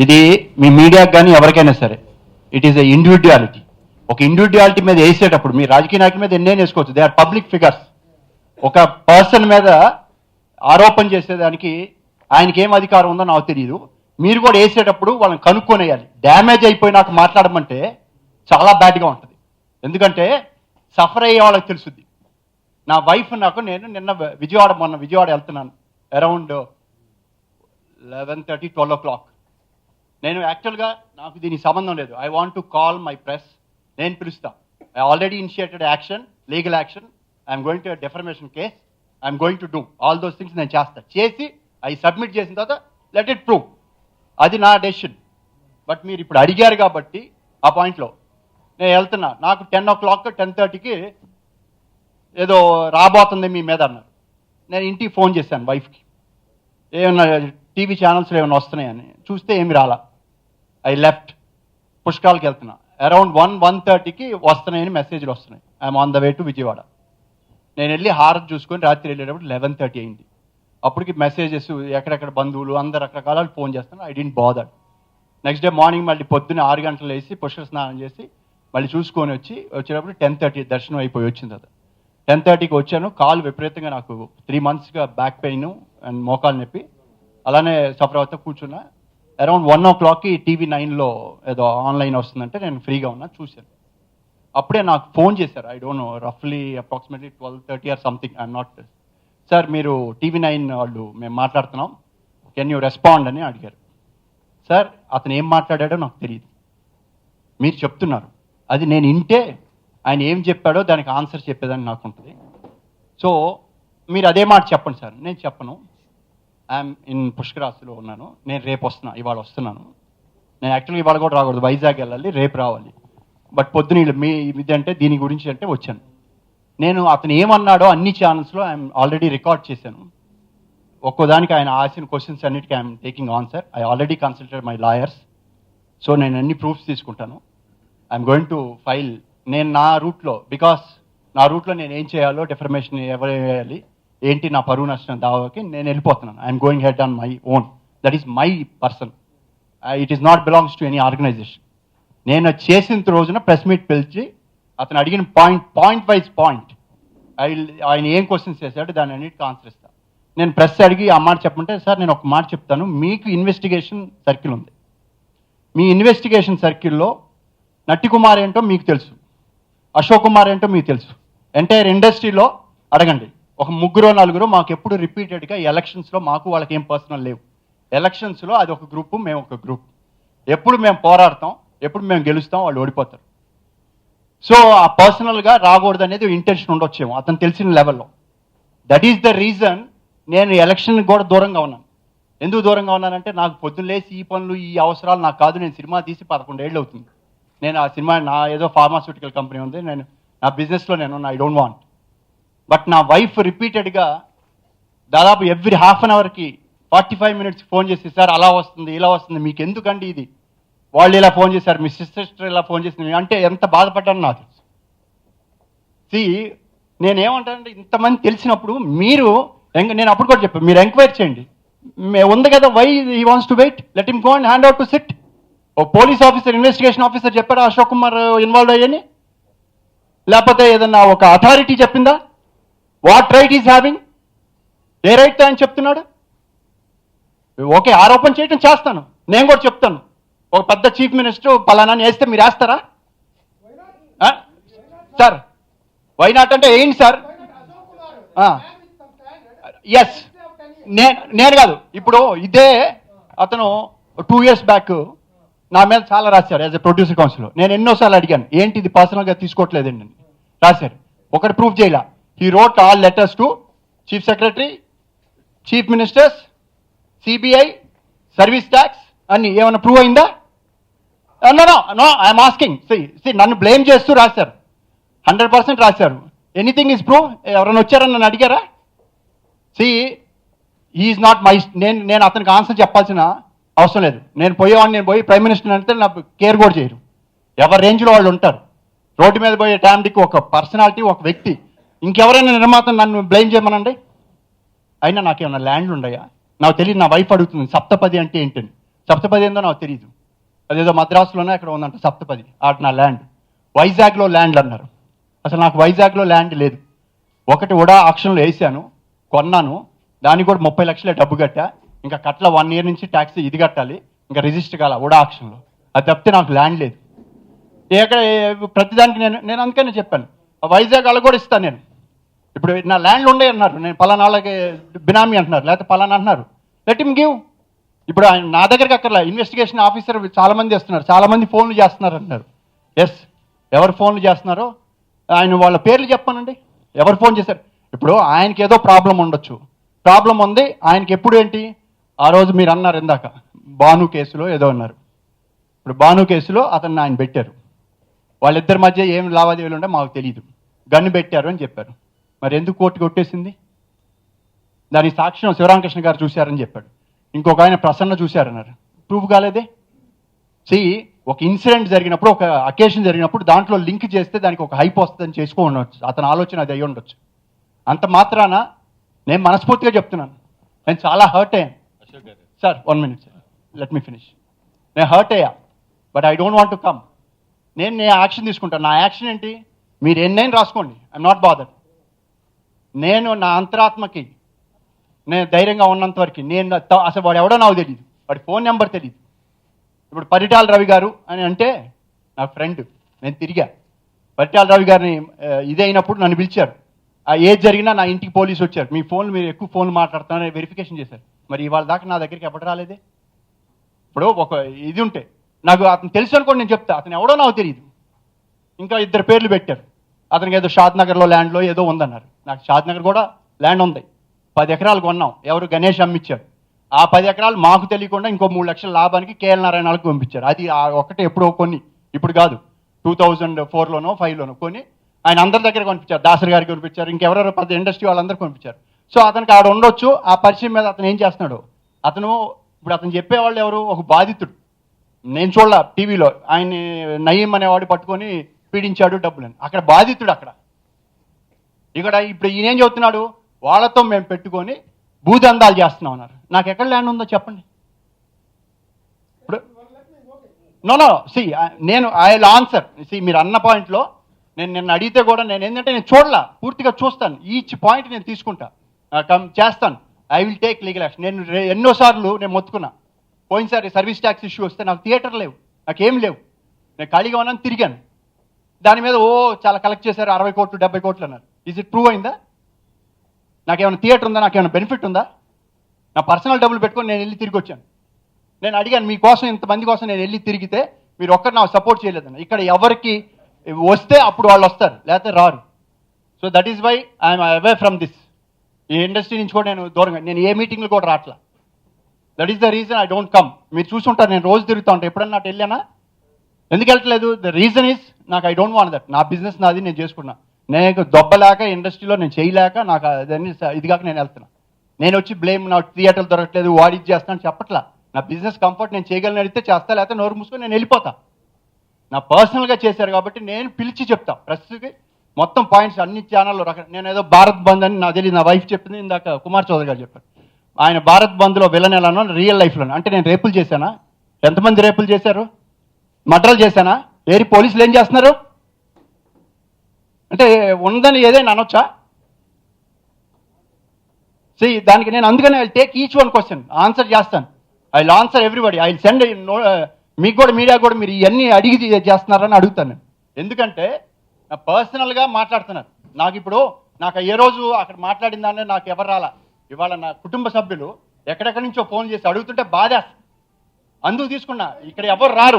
ఇది మీ మీడియాకి కానీ ఎవరికైనా సరే, ఇట్ ఈస్ ఎ ఇండివిడ్యువాలిటీ. ఒక ఇండివిడ్యువాలిటీ మీద వేసేటప్పుడు మీ రాజకీయ నాయకుల మీద ఎన్నేం వేసుకోవచ్చు, దే ఆర్ పబ్లిక్ ఫిగర్స్. ఒక పర్సన్ మీద ఆరోపణ చేసేదానికి ఆయనకి ఏం అధికారం ఉందో నాకు తెలియదు. మీరు కూడా వేసేటప్పుడు వాళ్ళని కనుక్కొనేయాలి. డ్యామేజ్ అయిపోయినాక మాట్లాడమంటే చాలా బ్యాడ్గా ఉంటుంది. ఎందుకంటే సఫర్ అయ్యే వాళ్ళకి తెలుసుద్ది. నా వైఫ్ నేను నిన్న విజయవాడ వెళ్తున్నాను అరౌండ్ 11:30, 12 o'clock. నేను యాక్చువల్గా నాకు దీనికి సంబంధం లేదు. I want to call my press. నేను పిలుస్తా. I already initiated action, legal action. I'm going to defamation case. I'm going to do all those things. నేను చేసి అవి సబ్మిట్ చేసిన తర్వాత లెట్ ఇట్ ప్రూవ్. అది నా డెసిషన్. బట్ మీరు ఇప్పుడు అడిగారు కాబట్టి ఆ పాయింట్లో నేను వెళ్తున్నా. నాకు 10 o'clock 10:30కి ఏదో రాబోతుంది మీ మీద అన్నారు. నేను ఇంటికి ఫోన్ చేశాను వైఫ్కి, ఏమన్నా టీవీ ఛానల్స్లో ఏమైనా వస్తున్నాయని. చూస్తే ఏమి రాలా. I left. పుష్కరాలకి వెళ్తున్నా. అరౌండ్ 1:30కి వస్తున్నాయని మెసేజ్లు వస్తున్నాయి. I'm on the way to Vijayawada. నేను వెళ్ళి హారతి చూసుకొని రాత్రి వెళ్ళేటప్పుడు 11:30 అయింది. అప్పటికి మెసేజెస్ ఎక్కడెక్కడ బంధువులు అందరు రకరకాల ఫోన్ చేస్తాను. I don't bother. Next day morning మళ్ళీ పొద్దున్న 6 గంటలు వేసి పుష్కర స్నానం చేసి మళ్ళీ చూసుకొని వచ్చేటప్పుడు 10:30 దర్శనం అయిపోయి వచ్చింది. అది 10:30కి వచ్చాను. కాలు విపరీతంగా నాకు 3 monthsగా బ్యాక్ పెయిన్ అండ్ మోకాలు నొప్పి అలానే సఫర్ అవుతా కూర్చున్నా. అరౌండ్ 1 o'clockకి TV9లో ఏదో ఆన్లైన్ వస్తుందంటే నేను ఫ్రీగా ఉన్నా, చూశాను. అప్పుడే నాకు ఫోన్ చేశారు. ఐ డోంట్ నో, రఫ్లీ approximately 12:30 or something. I'm not sir, మీరు TV9 వాళ్ళు మేము మాట్లాడుతున్నాం, కెన్ యూ రెస్పాండ్ అని అడిగారు. సార్, అతను ఏం మాట్లాడాడో నాకు తెలియదు, మీరు చెప్తున్నారు. అది నేను వింటే ఆయన ఏం చెప్పాడో దానికి ఆన్సర్ చెప్పేదని నాకు ఉంటుంది. సో మీరు అదే మాట చెప్పండి సార్. నేను చెప్పను. ఐఎమ్ ఇన్ పుష్కరాశిలో ఉన్నాను. నేను రేపు వస్తున్నా, ఇవాళ వస్తున్నాను. నేను యాక్చువల్గా ఇవాళ కూడా రాకూడదు, వైజాగ్ వెళ్ళాలి, రేపు రావాలి. బట్ పొద్దున మీ ఇదంటే దీని గురించి అంటే వచ్చాను. నేను అతను ఏమన్నాడో అన్ని ఛానల్స్లో ఐఎమ్ ఆల్రెడీ రికార్డ్ చేశాను. ఒక్కోదానికి ఆయన ఆసిన క్వశ్చన్స్ అన్నిటికీ I'm taking answer. I already consulted my lawyers. So నేను అన్ని ప్రూఫ్స్ తీసుకుంటాను. I'm going to file. నేను నా రూట్లో, బికాస్ నా రూట్లో నేను ఏం చేయాలో, డెఫర్మేషన్ ఎవరు వేయాలి, ఏంటి నా పరువు నష్టం దావాకి నేను వెళ్ళిపోతున్నాను. I'm going head on my own. That is my person. It is not belongs to any organisation. నేను చేసిన రోజున ప్రెస్ మీట్ పిలిచి అతను అడిగిన పాయింట్ వైజ్ పాయింట్ ఆయన ఏం క్వశ్చన్స్ చేశాడు దాని అన్నిటికీ ఆన్సర్ ఇస్తాను. నేను ప్రెస్ అడిగి ఆ మాట చెప్పమంటే, సార్ నేను ఒక మాట చెప్తాను, మీకు ఇన్వెస్టిగేషన్ సర్కిల్ ఉంది. మీ ఇన్వెస్టిగేషన్ సర్కిల్లో నట్టి కుమార్ ఏంటో మీకు తెలుసు, అశోక్ కుమార్ ఏంటో మీకు తెలుసు. ఎంటైర్ ఇండస్ట్రీలో అడగండి. ఒక 3-4 మాకు ఎప్పుడు రిపీటెడ్గా ఎలక్షన్స్లో మాకు వాళ్ళకి ఏం పర్సనల్ లేవు. ఎలక్షన్స్లో అది ఒక గ్రూపు, మేము ఒక గ్రూప్. ఎప్పుడు మేము పోరాడతాం, ఎప్పుడు మేము గెలుస్తాం, వాళ్ళు ఓడిపోతారు. సో ఆ పర్సనల్గా రాకూడదు అనేది ఇంటెన్షన్ ఉండొచ్చేమో అతను తెలిసిన లెవెల్లో. దట్ ఈస్ ద రీజన్ నేను ఎలక్షన్ కూడా దూరంగా ఉన్నాను. ఎందుకు దూరంగా ఉన్నానంటే నాకు పొద్దున్న లేచి ఈ పనులు ఈ అవసరాలు నాకు కాదు. నేను సినిమా తీసి 11 ఏళ్ళు అవుతుంది. నేను ఆ సినిమా నా ఏదో ఫార్మాస్యూటికల్ కంపెనీ ఉంది, నేను నా బిజినెస్లో నేను ఐ డోంట్ వాంట్. బట్ నా వైఫ్ రిపీటెడ్గా దాదాపు ఎవ్రీ హాఫ్ అన్ అవర్కి 45 minutes ఫోన్ చేసి, సార్ అలా వస్తుంది ఇలా వస్తుంది, మీకు ఎందుకండి ఇది, వాళ్ళు ఇలా ఫోన్ చేశారు, మీ సిస్టర్ ఇలా ఫోన్ చేసింది అంటే ఎంత బాధపడ్డాను నాకు తెలుసు. నేనేమంటానంటే ఇంతమంది తెలిసినప్పుడు మీరు నేను అప్పుడు కూడా చెప్పాను, మీరు ఎంక్వైరీ చేయండి. ఉంది కదా, why he wants to wait, let him go and hand out to sit. ఓ పోలీస్ ఆఫీసర్, ఇన్వెస్టిగేషన్ ఆఫీసర్ చెప్పారా అశోక్ కుమార్ ఇన్వాల్వ్ అయ్యని? లేకపోతే ఏదన్నా ఒక అథారిటీ చెప్పిందా? What right is having? A right అని చెప్తున్నాడు? ఓకే, ఆరోపణ చేయటం చేస్తాను, నేను కూడా చెప్తాను. ఒక పెద్ద చీఫ్ మినిస్టర్ పలానాన్ని వేస్తే మీరు వేస్తారా సార్? వైనాట్ అంటే ఏంటి సార్? ఎస్, నేను కాదు. ఇప్పుడు ఇదే అతను 2 years బ్యాక్ నా మీద చాలా రాశారు యాజ్ ఎ ప్రొడ్యూసర్ కౌన్సిల్. నేను ఎన్నోసార్లు అడిగాను, ఏంటి ఇది పర్సనల్గా తీసుకోవట్లేదండి అని. రాశారు, ఒకటి ప్రూఫ్ చేయాల. He wrote all letters to chief secretary, chief ministers, CBI, service tax అన్ని. ఏమైనా ప్రూవ్ అయిందా? No, I'm asking. నన్ను బ్లేమ్ చేస్తూ రాశారు, 100% రాశారు. Anything is prove. ఎవరైనా వచ్చారని నన్ను అడిగారా? Is not my. నేను అతనికి ఆన్సర్ చెప్పాల్సిన అవసరం లేదు. నేను పోయి ప్రైమ్ మినిస్టర్ అంటే నాకు కేర్ కూడా చేయరు. ఎవరి రేంజ్లో వాళ్ళు ఉంటారు. రోడ్డు మీద పోయే టామ్డికి ఒక పర్సనాలిటీ, ఒక వ్యక్తి. ఇంకెవరైనా నిర్మాత నన్ను బ్లేమ్ చేయమనండి. అయినా నాకేమన్నా ల్యాండ్లు ఉన్నాయా? నాకు తెలియదు. నా వైఫ్ అడుగుతుంది సప్తపది అంటే ఏంటని. సప్తపది ఏందో నాకు తెలియదు. అదేదో మద్రాసులోనే అక్కడ ఉందంట సప్తపది, అటు నా ల్యాండ్. వైజాగ్లో ల్యాండ్ అన్నారు. అసలు నాకు వైజాగ్లో ల్యాండ్ లేదు. ఒకటి ఉడా ఆక్షన్లో వేసాను, కొన్నాను, దానికి కూడా 30 లక్షలే డబ్బు కట్టా. ఇంకా కట్ల 1 year నుంచి ట్యాక్స్ ఇది కట్టాలి, ఇంకా రిజిస్టర్ కాల ఉడా ఆక్షన్లో. అది తప్పితే నాకు ల్యాండ్ లేదు. ఎక్కడ ప్రతిదానికి నేను అందుకనే చెప్పాను, వైజాగ్ అలా కూడా ఇస్తాను నేను. ఇప్పుడు నా ల్యాండ్లు ఉండే అన్నారు, నేను పలానా వాళ్ళకి బినామీ అంటున్నారు, లేకపోతే పలానా అంటున్నారు, లెట్ హిమ్ గివ్. ఇప్పుడు ఆయన నా దగ్గరికి అక్కర్లా, ఇన్వెస్టిగేషన్ ఆఫీసర్ చాలామంది వస్తున్నారు, చాలామంది ఫోన్లు చేస్తున్నారు అంటున్నారు. ఎస్, ఎవరు ఫోన్లు చేస్తున్నారో ఆయన వాళ్ళ పేర్లు చెప్పానండి, ఎవరు ఫోన్ చేశారు. ఇప్పుడు ఆయనకి ఏదో ప్రాబ్లం ఉండొచ్చు, ప్రాబ్లం ఉంది ఆయనకి. ఎప్పుడు ఏంటి, ఆ రోజు మీరు అన్నారు ఇందాక భాను కేసులో ఏదో అన్నారు. ఇప్పుడు భాను కేసులో అతన్ని ఆయన పెట్టారు, వాళ్ళిద్దరి మధ్య ఏం లావాదేవీలు ఉంటే మాకు తెలియదు, గన్ను పెట్టారు అని చెప్పారు. మరి ఎందుకు కోర్టు కొట్టేసింది? దానికి సాక్ష్యం శివరామకృష్ణ గారు చూశారని చెప్పాడు, ఇంకొక ఆయన ప్రసన్న చూశారన్నారు, ప్రూఫ్ కాలేదే. సి, ఒక ఇన్సిడెంట్ జరిగినప్పుడు, ఒక అకేషన్ జరిగినప్పుడు దాంట్లో లింక్ చేస్తే దానికి ఒక హైప్ వస్తుందని చేసుకో ఉండొచ్చు, అతని ఆలోచన అది అయ్యి ఉండొచ్చు. అంత మాత్రాన నేను మనస్ఫూర్తిగా చెప్తున్నాను, నేను చాలా హర్ట్ అయ్యాను. Sir 1 minute sir, let me finish. నేను హర్ట్ అయ్యా, but I don't want to come. నేను యాక్షన్ తీసుకుంటాను. నా యాక్షన్ ఏంటి, మీరు ఎన్నైనా రాసుకోండి, ఐఎమ్ నాట్ బాదర్డ్. నేను నా అంతరాత్మకి నేను ధైర్యంగా ఉన్నంత వరకు నేను అసలు వాడు ఎవడో నాకు తెలియదు, వాడి ఫోన్ నెంబర్ తెలియదు. ఇప్పుడు పరిటాల రవి గారు అని అంటే నా ఫ్రెండ్, నేను తిరిగా. పరిటాల రవి గారిని ఇదే అయినప్పుడు నన్ను పిలిచారు, ఆ ఏజ్ జరిగినా నా ఇంటికి పోలీసు వచ్చారు, మీ ఫోన్లు మీరు ఎక్కువ ఫోన్లు మాట్లాడుతున్నారని వెరిఫికేషన్ చేశారు. మరి ఇవాళ దాకా నా దగ్గరికి ఎప్పటి రాలేదే? ఇప్పుడు ఒక ఇది ఉంటే నాకు అతను తెలుసు అనుకోండి, నేను చెప్తా, అతను ఎవడో నాకు తెలియదు. ఇంకా 2 పేర్లు పెట్టారు, అతనికి ఏదో షాద్ నగర్లో ల్యాండ్లో ఏదో ఉందన్నారు. నాకు షాద్ నగర్ కూడా ల్యాండ్ ఉంది, 10 ఎకరాలు కొన్నాం, ఎవరు గణేష్ అమ్మిచ్చారు. ఆ 10 ఎకరాలు మాకు తెలియకుండా ఇంకో 3 లక్షల లాభానికి కేఎల్ నారాయణకు పంపించారు. అది ఒకటే ఎప్పుడో కొన్ని, ఇప్పుడు కాదు, 2004లోనో 5లోనో కొన్ని ఆయన అందరి దగ్గర కొనిపించారు. దాసరి గారికి కొనిపించారు, ఇంకెవరెవరో పెద్ద ఇండస్ట్రీ వాళ్ళందరూ కొనిపించారు. సో అతనికి ఆడ ఉండొచ్చు. ఆ పరిచయం మీద అతను ఏం చేస్తున్నాడు, అతను ఇప్పుడు అతను చెప్పేవాళ్ళు ఎవరు, ఒక బాధితుడు. నేను చూడలా టీవీలో ఆయన్ని నయీం అనేవాడు పట్టుకొని పీడించాడు డబ్బులని, అక్కడ బాధితుడు అక్కడ. ఇక్కడ ఇప్పుడు ఈయన ఏం చెబుతున్నాడు, వాళ్ళతో మేము పెట్టుకొని భూదందాలు చేస్తున్నాం అన్నారు. నాకు ఎక్కడ ల్యాండ్ ఉందో చెప్పండి. ఇప్పుడు నో సి, నేను ఐ విల్ ఆన్సర్. సి, మీరు అన్న పాయింట్లో నేను నిన్న అడిగితే కూడా నేను ఏంటంటే నేను చూడలా, పూర్తిగా చూస్తాను, ఈచ్ పాయింట్ నేను తీసుకుంటా, చేస్తాను. I will take legal action. నేను ఎన్నోసార్లు నేను మొత్తుకున్నా. పోయినసారి సర్వీస్ ట్యాక్స్ ఇష్యూ వస్తే నాకు థియేటర్ లేవు, నాకేం లేవు, నేను ఖాళీగా ఉన్నాను, తిరిగాను. దాని మీద చాలా కలెక్ట్ చేశారు, 60 కోట్లు 70 కోట్లు అన్నారు. ఈజ్ ఇట్ ప్రూవ్ అయిందా? నాకేమైనా థియేటర్ ఉందా, నాకేమైనా బెనిఫిట్ ఉందా? నా పర్సనల్ డబ్బులు పెట్టుకొని నేను వెళ్ళి తిరిగి వచ్చాను. నేను అడిగాను, మీకోసం ఇంతమంది కోసం నేను వెళ్ళి తిరిగితే మీరు ఒక్కరు నాకు సపోర్ట్ చేయలేదన్న. ఇక్కడ ఎవరికి వస్తే అప్పుడు వాళ్ళు వస్తారు, లేకపోతే రారు. So that is why I'm away from this. ఈ ఇండస్ట్రీ నుంచి కూడా నేను దూరంగా, నేను ఏ మీటింగ్లు కూడా రావట్లా. That is the reason I don't come. మీరు చూసుంటారు, నేను రోజు తిరుగుతూ ఉంటాను. ఎప్పుడన్నా నాకు వెళ్ళానా? ఎందుకు వెళ్ళట్లేదు? ద రీజన్ ఈస్ నాకు ఐ డోంట్ వాంట్ దట్. నా బిజినెస్ నాది, నేను చేసుకున్నా. నేను దొబ్బలేక ఇండస్ట్రీలో నేను చేయలేక నాకు అదన్నీ ఇది కాక నేను వెళ్తున్నా. నేను వచ్చి బ్లేమ్, నా థియేటర్లు దొరకట్లేదు, వాడి చేస్తాను చెప్పట్లా. నా బిజినెస్ కంఫర్ట్, నేను చేయగలను అడిగితే చేస్తా, లేకపోతే నోరు మూసుకొని నేను వెళ్ళిపోతా. నా పర్సనల్గా చేశారు కాబట్టి నేను పిలిచి చెప్తా. ప్రస్తుతకి మొత్తం పాయింట్స్ అన్ని ఛానల్లో నేను ఏదో భారత్ బంద్ అని నాకు తెలియదు, నా వైఫ్ చెప్పింది, ఇందాక కుమార్ చౌదరి గారు చెప్పారు. ఆయన భారత్ బంద్లో విలన్ ఎలానో రియల్ లైఫ్లోనే. అంటే నేను రేపులు చేశానా? ఎంతమంది రేపులు చేశారు? మర్డర్లు చేశానా? ఏరి పోలీసులు ఏం చేస్తున్నారు? అంటే ఉందని ఏదైనా అనొచ్చా? సి, దానికి నేను అందుకనే I take each one question, answer చేస్తాను. I will answer everybody. I will send. మీకు కూడా మీడియా కూడా మీరు ఇవన్నీ అడిగి చేస్తున్నారని అడుగుతాను నేను. ఎందుకంటే నా పర్సనల్గా మాట్లాడుతున్నారు. నాకు ఇప్పుడు నాకు ఏ రోజు అక్కడ మాట్లాడిన దాన్ని నాకు ఎవరు రాలా. ఇవాళ నా కుటుంబ సభ్యులు ఎక్కడెక్కడి నుంచో ఫోన్ చేసి అడుగుతుంటే బాధ, అందుకు తీసుకున్నా. ఇక్కడ ఎవరు రారు.